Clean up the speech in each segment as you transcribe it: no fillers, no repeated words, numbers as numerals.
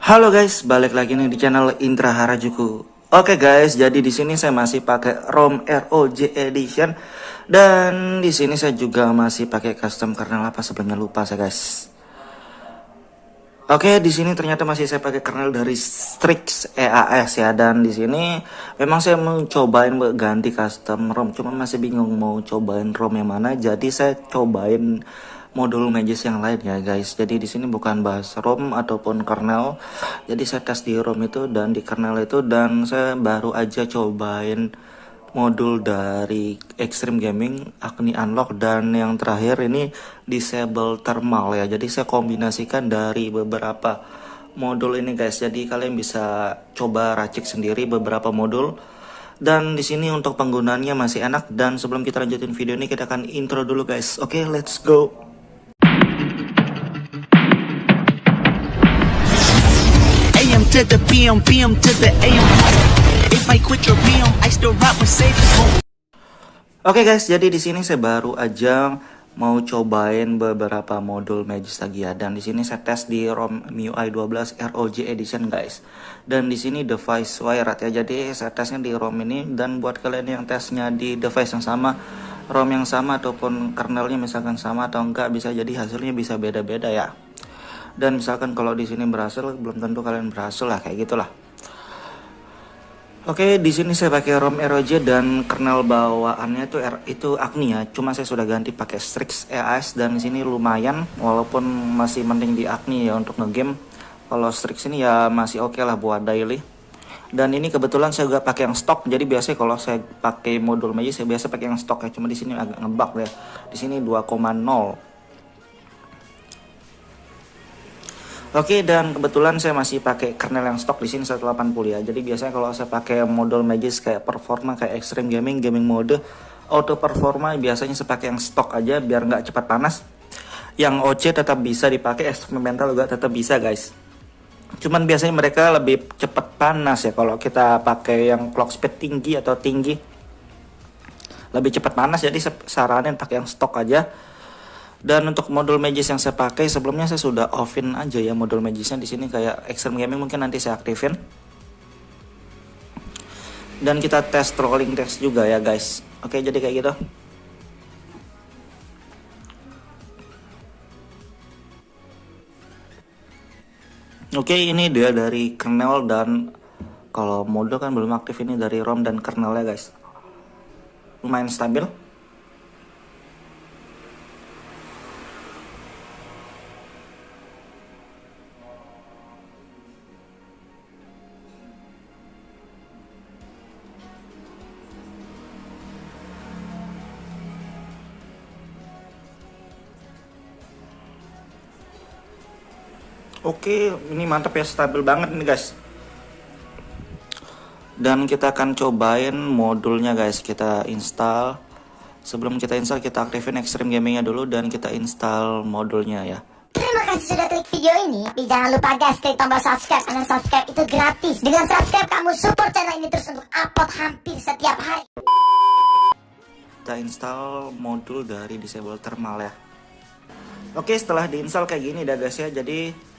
Halo guys, balik lagi nih di channel Indra Harajuku. Oke guys, jadi di sini saya masih pakai ROM ROG Edition dan di sini saya juga masih pakai custom kernel apa sebelumnya lupa saya guys. Oke, di sini ternyata masih saya pakai kernel dari Strix EAS ya, dan di sini memang saya mau cobain ganti custom ROM, cuma masih bingung mau cobain ROM yang mana. Jadi saya cobain modul Magis yang lain ya guys. Jadi di sini bukan bahas ROM ataupun kernel. Jadi saya tes di ROM itu dan di kernel itu, dan saya baru aja cobain modul dari Extreme Gaming, Agni Unlock, dan yang terakhir ini Disable Thermal ya. Jadi saya kombinasikan dari beberapa modul ini guys. Jadi kalian bisa coba racik sendiri beberapa modul. Dan di sini untuk penggunaannya masih enak. Dan sebelum kita lanjutin video ini, kita akan intro dulu guys. Oke, let's go. AM to the PM, PM to the AM. If I quit your PM, I still rock with Savior's home. Oke guys, jadi di sini saya baru aja mau cobain beberapa modul Magis lagi ya, dan di sini saya tes di ROM MIUI 12 ROG Edition guys. Dan di sini device wired ya, jadi saya tesnya di ROM ini. Dan buat kalian yang tesnya di device yang sama, ROM yang sama ataupun kernelnya misalkan sama atau enggak, bisa jadi hasilnya bisa beda-beda ya. Dan misalkan kalau di sini berhasil, belum tentu kalian berhasil lah, kayak gitulah. Oke, di sini saya pakai ROM ROG dan kernel bawaannya itu Agni ya. Cuma saya sudah ganti pakai Strix EAS, dan di sini lumayan walaupun masih mending di Agni ya untuk ngegame. Kalau Strix ini ya masih oke lah buat daily. Dan ini kebetulan saya juga pakai yang stok. Jadi biasanya kalau saya pakai modul Magis saya biasa pakai yang stok ya. Cuma di sini agak ngebug deh. Di sini 2,0. Oke, dan kebetulan saya masih pakai kernel yang stok di sini 180 ya. Jadi biasanya kalau saya pakai modul Magis kayak performa, kayak Extreme Gaming, gaming mode, auto performa, biasanya saya pakai yang stok aja biar nggak cepat panas. Yang OC tetap bisa dipakai, eksperimental juga tetap bisa guys. Cuman biasanya mereka lebih cepat panas ya kalau kita pakai yang clock speed tinggi atau tinggi. Lebih cepat panas, jadi saya saranin pakai yang stok aja. Dan untuk modul Magis yang saya pakai sebelumnya saya sudah offin aja ya modul Magisnya di sini, kayak Extreme Gaming mungkin nanti saya aktifin. Dan kita tes trolling test juga ya guys. Oke, jadi kayak gitu. Oke, ini dia dari kernel, dan kalau modul kan belum aktif, ini dari ROM dan kernelnya guys. Lumayan stabil. Oke, ini mantap ya, stabil banget ini guys. Dan kita akan cobain modulnya guys. Kita install. Sebelum kita install, kita aktifin Extreme Gamingnya dulu dan kita install modulnya ya. Terima kasih sudah klik video ini. Tapi jangan lupa guys, klik tombol subscribe, karena subscribe itu gratis. Dengan subscribe kamu support channel ini terus untuk upload hampir setiap hari. Kita install modul dari Disable Thermal ya. Oke, setelah diinstal kayak gini dah guys ya. Jadi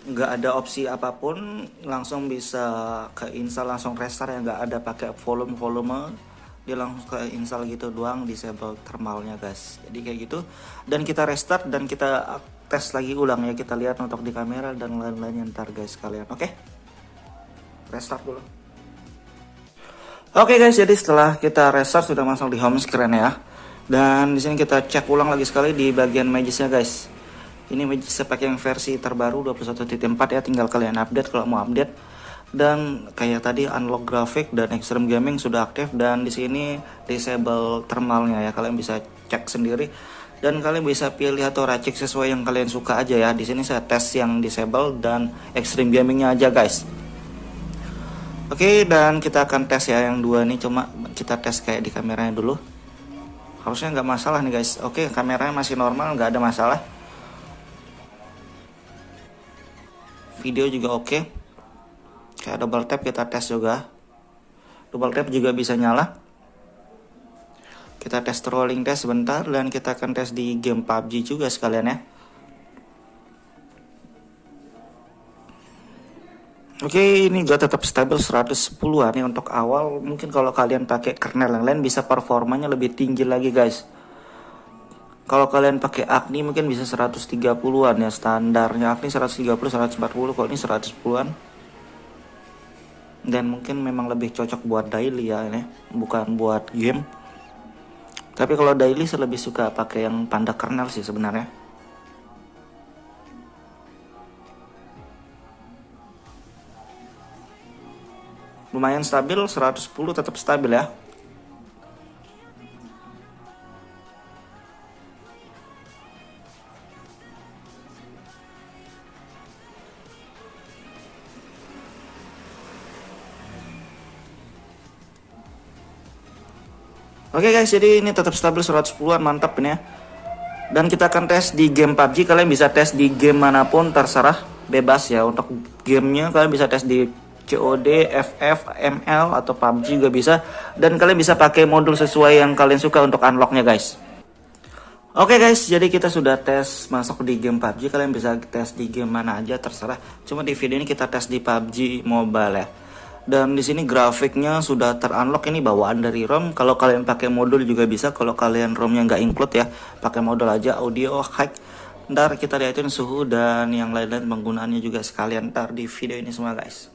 nggak ada opsi apapun, langsung bisa ke install, langsung restart ya, nggak ada pakai volume, dia langsung ke install gitu doang Disable Thermalnya guys. Jadi kayak gitu, dan kita restart dan kita tes lagi ulang ya, kita lihat untuk di kamera dan lain-lainnya ntar guys kalian. Oke, restart dulu. Oke guys, jadi setelah kita restart sudah masuk di home screen ya. Dan di sini kita cek ulang lagi sekali di bagian Magisnya guys. Ini Magis saya pakai yang versi terbaru 21.4 ya, tinggal kalian update kalau mau update. Dan kayak tadi unlock grafik dan Extreme Gaming sudah aktif, dan di sini disable thermalnya ya, kalian bisa cek sendiri. Dan kalian bisa pilih atau racik sesuai yang kalian suka aja ya. Di sini saya tes yang disable dan Extreme Gamingnya aja guys. Oke, dan kita akan tes ya yang dua nih, cuma kita tes kayak di kameranya dulu. Harusnya nggak masalah nih guys. Oke, kameranya masih normal, nggak ada masalah. Video juga oke. Kayak double tap kita tes juga. Double tap juga bisa nyala. Kita tes trolling test sebentar, dan kita akan tes di game PUBG juga sekalian ya. Oke, ini juga tetap stabil 110-an ya untuk awal. Mungkin kalau kalian pakai kernel yang lain bisa performanya lebih tinggi lagi guys. Kalau kalian pakai Agni mungkin bisa 130-an ya, standarnya Agni 130 140, kalau ini 110-an. Dan mungkin memang lebih cocok buat daily ya ini, bukan buat game. Tapi kalau daily saya lebih suka pakai yang panda kernel sih sebenarnya. Lumayan stabil, 110 tetap stabil ya. Oke guys, jadi ini tetap stabil 110-an, mantap ini ya. Dan kita akan tes di game PUBG. Kalian bisa tes di game manapun, terserah, bebas ya. Untuk gamenya kalian bisa tes di COD, FF, ML, atau PUBG juga bisa. Dan kalian bisa pakai modul sesuai yang kalian suka untuk unlocknya guys. Oke guys, jadi kita sudah tes masuk di game PUBG. Kalian bisa tes di game mana aja, terserah. Cuma di video ini kita tes di PUBG Mobile ya. Dan di sini grafiknya sudah terunlock, ini bawaan dari ROM. Kalau kalian pakai modul juga bisa. Kalau kalian ROM-nya nggak include ya, pakai modul aja, audio, high. Ntar kita liatin suhu dan yang lain-lain penggunaannya juga sekalian ntar di video ini semua guys.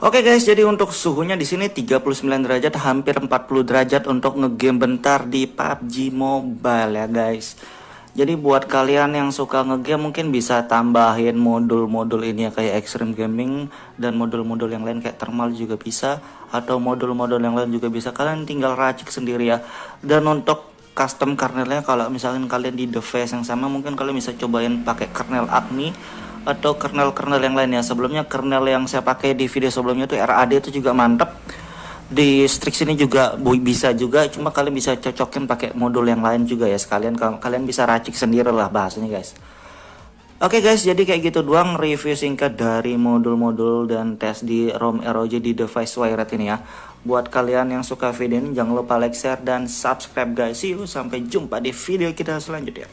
Oke guys, jadi untuk suhunya di sini 39 derajat, hampir 40 derajat untuk ngegame bentar di PUBG Mobile ya guys. Jadi buat kalian yang suka ngegame mungkin bisa tambahin modul-modul ini ya, kayak Extreme Gaming dan modul-modul yang lain kayak Thermal juga bisa, atau modul-modul yang lain juga bisa. Kalian tinggal racik sendiri ya. Dan untuk custom kernelnya, kalau misalkan kalian di device yang sama, mungkin kalian bisa cobain pakai kernel Agni atau kernel-kernel yang lainnya. Sebelumnya kernel yang saya pakai di video sebelumnya itu RAD, itu juga mantap. Di Strix ini juga bisa juga, cuma kalian bisa cocokin pakai modul yang lain juga ya sekalian. Kalian bisa racik sendiri lah bahasanya guys. Oke guys, jadi kayak gitu doang review singkat dari modul-modul dan tes di ROM ROG di device Wired ini ya. Buat kalian yang suka video ini jangan lupa like, share, dan subscribe guys. See you, sampai jumpa di video kita selanjutnya.